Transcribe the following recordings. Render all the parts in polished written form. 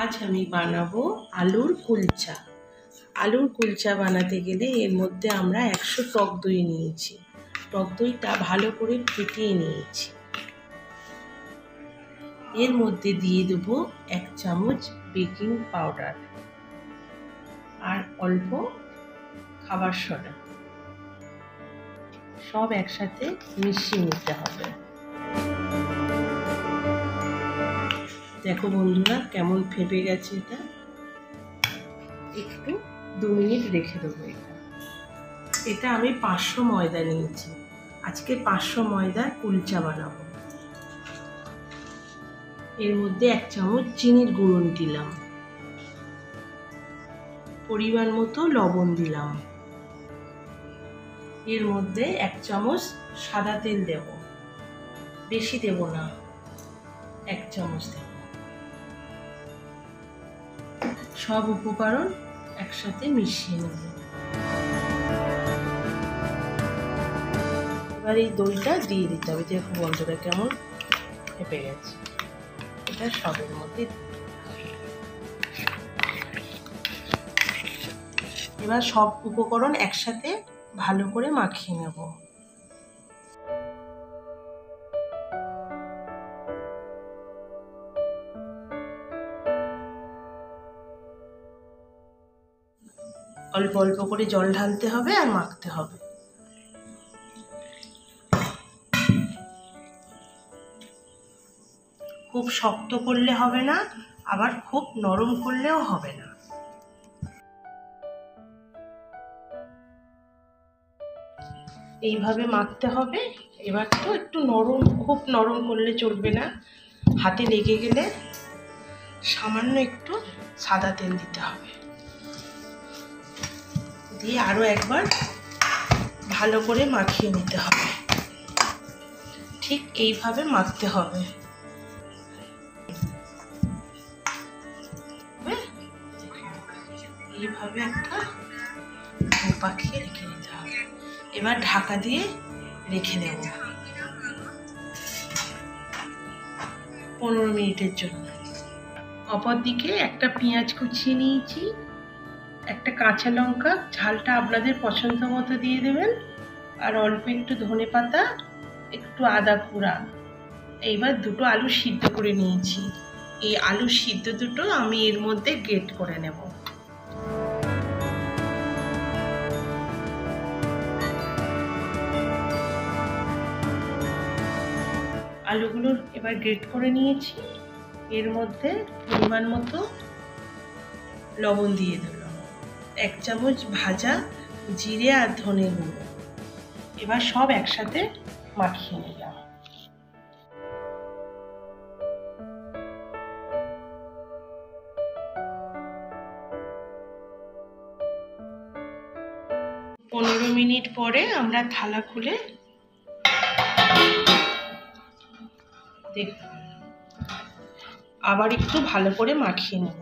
আজ আমি বানাবো আলুর কুলচা। আলুর কুলচা বানাতে গেলে এর মধ্যে আমরা 100 টক দই নিয়েছি। টক দইটা ভালো করে ফেটিয়ে নিয়েছি। এর মধ্যে দিয়ে দেবো 1 চামচ বেকিং পাউডার আর অল্প খাবার সোডা। সব একসাথে মিশিয়ে নিতে হবে। দেখো বন্ধুরা কেমন ফেটে গেছে। এটা একটু 2 মিনিট রেখে দেবো। এটা আমি 500 ময়দা নিয়েছি। আজকে 500 ময়দার কুলচা বানাবো। এর মধ্যে 1 চামচ চিনির গুঁড়ো দিলাম, পরিমাণ মতো লবণ দিলাম। এর মধ্যে 1 চামচ সাদা তেল দেব, বেশি দেব না, 1 চামচ দেব। সব উপকরণ একসাথে মিশিয়ে নেব। এবার এই দইটা দিয়ে দিতে হবে। দেখো বন্ধুরা কেমন ফেটে গেছে। এটা সবের মধ্যে এবার সব উপকরণ একসাথে ভালো করে মাখিয়ে নেব। অল্প অল্প করে জল ঢালতে হবে আর মাখতে হবে। খুব শক্ত করলে হবে না, আবার খুব নরম করলেও হবে না। এইভাবে মাখতে হবে। এবার তো একটু নরম, খুব নরম করলে চলবে না, হাতে লেগে গেলে সামান্য একটু সাদা তেল দিতে হবে। দিয়ে আরো একবার ভালো করে মাখিয়ে নিতে হবে। ঠিক এইভাবে মাখতে হবে। এইভাবে একটা পাকিয়ে রেখে নিতে হবে। এবার ঢাকা দিয়ে রেখে দেব 15 মিনিটের জন্য। অপরদিকে একটা পেঁয়াজ কুচিয়ে নিয়েছি, একটা কাঁচা লঙ্কা, ঝালটা আপনাদের পছন্দ মতো দিয়ে দেবেন, আর অল্প একটু ধনেপাতা, একটু আদা কুড়া। এইবার দুটো আলু সিদ্ধ করে নিয়েছি। এই আলু সিদ্ধ দুটো আমি এর মধ্যে গ্রেট করে নেব। আলুগুলো এবার গ্রেট করে নিয়েছি। এর মধ্যে পরিমাণ মতো লবণ দিয়ে দিলাম, 1 চামচ ভাজা জিরে আর ধনে গুঁড়ো। এবার সব একসাথে মাখিয়ে নিলাম। পনেরো মিনিট পরে আমরা থালা খুলে দেখব। আবার একটু ভালো করে মাখিয়ে নেব।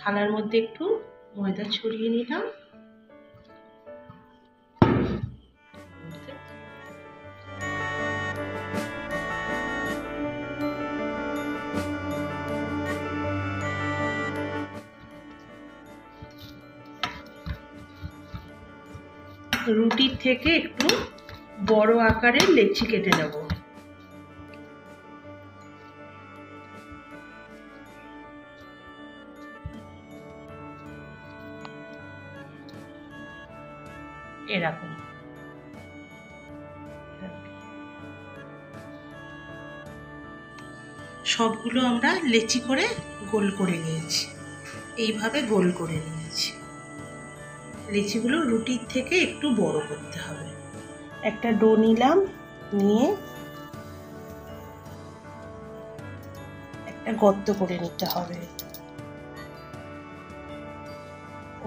থালার মধ্যে একটু ময়দা ছড়িয়ে নিলাম। রুটির থেকে একটু বড় আকারের লেচি কেটে নেব। এরকম সবগুলো আমরা লেচি করে গোল করে নিয়েছি। এইভাবে গোল করে নিয়েছি। লেচিগুলো রুটির থেকে একটু বড় করতে হবে। একটা ডো নিলাম, নিয়ে একটা গর্ত করে নিতে হবে।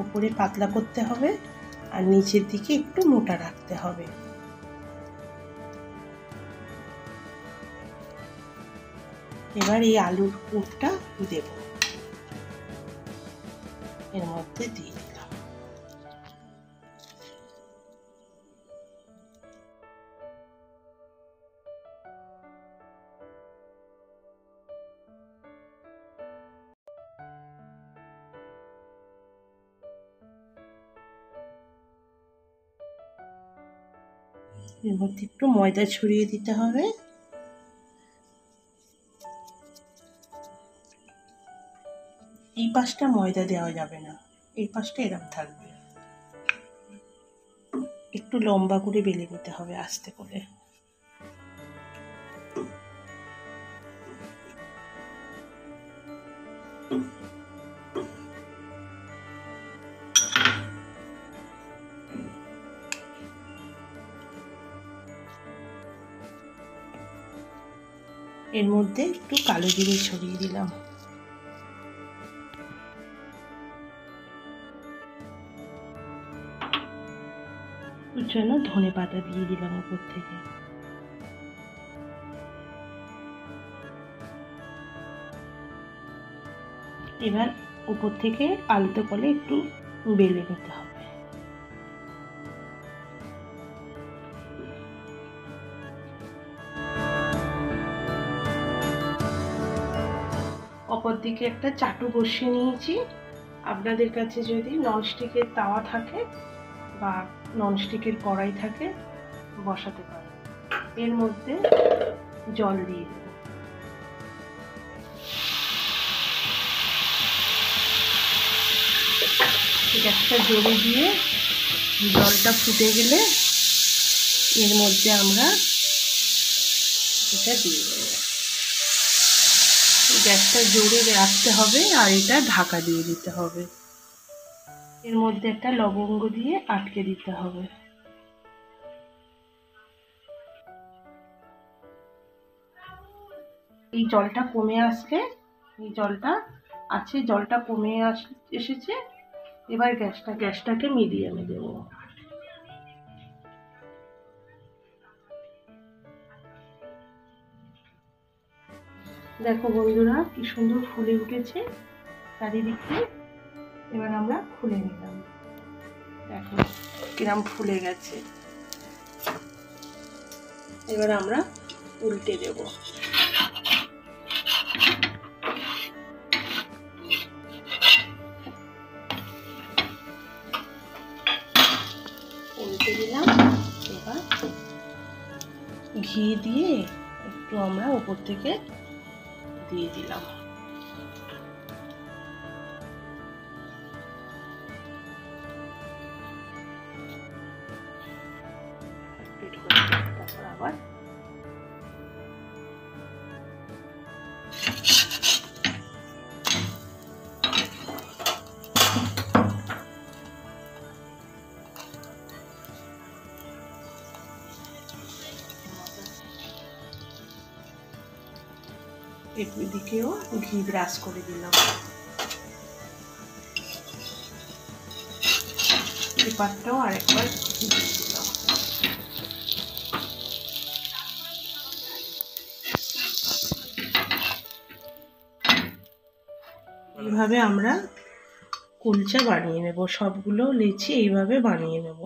উপরে পাতলা করতে হবে আর নিচের দিকে একটু মোটা রাখতে হবে। এবার এই আলুর পুরটা দেব, এর মধ্যে দিয়ে দিলাম। এর মধ্যে একটু ময়দা ছড়িয়ে দিতে হবে। এই পাশটা ময়দা দেওয়া যাবে না, এই পাশটা এরকম থাকবে। একটু লম্বা করে বেলে নিতে হবে আস্তে করে। এর মধ্যে একটু কালো জিরে ছড়িয়ে দিলাম। জন্য ধনে পাতা দিয়ে দিলাম উপর থেকে। এবার উপর থেকে আলতো করে একটু বেলে নিতে হবে। অপর দিকে একটা চাটু বসিয়ে নিয়েছি। আপনাদের কাছে যদি ননস্টিকের তাওয়া থাকে বা ননস্টিকের কড়াই থাকে বসাতে পারেন। এর মধ্যে জল দিয়ে দেব। গ্যাসটা জোরে দিয়ে জলটা ফুটে গেলে এর মধ্যে আমরা এটা দিয়ে দেব। গ্যাসটা জোরে রাখতে হবে আর এটা ঢাকা দিয়ে দিতে হবে। এর মধ্যে একটা লবঙ্গ দিয়ে আটকে দিতে হবে। এই জলটা কমে আসলে, এই জলটা আছে, জলটা কমে এসেছে। এবার গ্যাসটাকে মিডিয়ামে দেব। দেখো বন্ধুরা কি সুন্দর ফুলে উঠেছে চারিদিকে। এবার আমরা খুলে নিলাম। দেখো কিরম ফুলে গেছে। এবার আমরা উল্টে দেব। উল্টে দিলাম। এবার ঘি দিয়ে একটু আমরা উপর থেকে দিয়ে দিলাম। তারপর আবার এদিকেও ঘি ব্রাশ করে দিলাম। এপারটাও আরেকবার ঘি দিয়ে দিলাম। এইভাবে আমরা কুলচা বানিয়ে নেব। সবগুলো লেচি এইভাবে বানিয়ে নেব।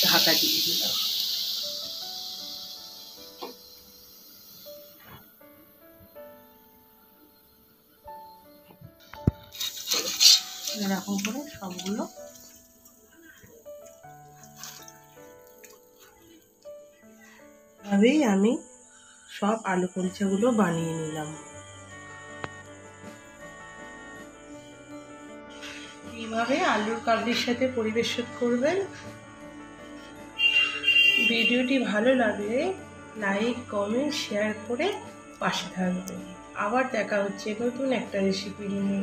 ঢাকা দিয়ে দিলাম। এরকম করে সবগুলো ভাবেই আমি সব আলু কুলচাগুলো বানিয়ে নিলাম। এইভাবে আলুর কাবলির সাথে পরিবেশন করবেন। ভিডিওটি ভালো লাগলে লাইক, কমেন্ট, শেয়ার করে পাশে থাকবেন। আবার দেখা হচ্ছে নতুন একটা রেসিপি নিয়ে।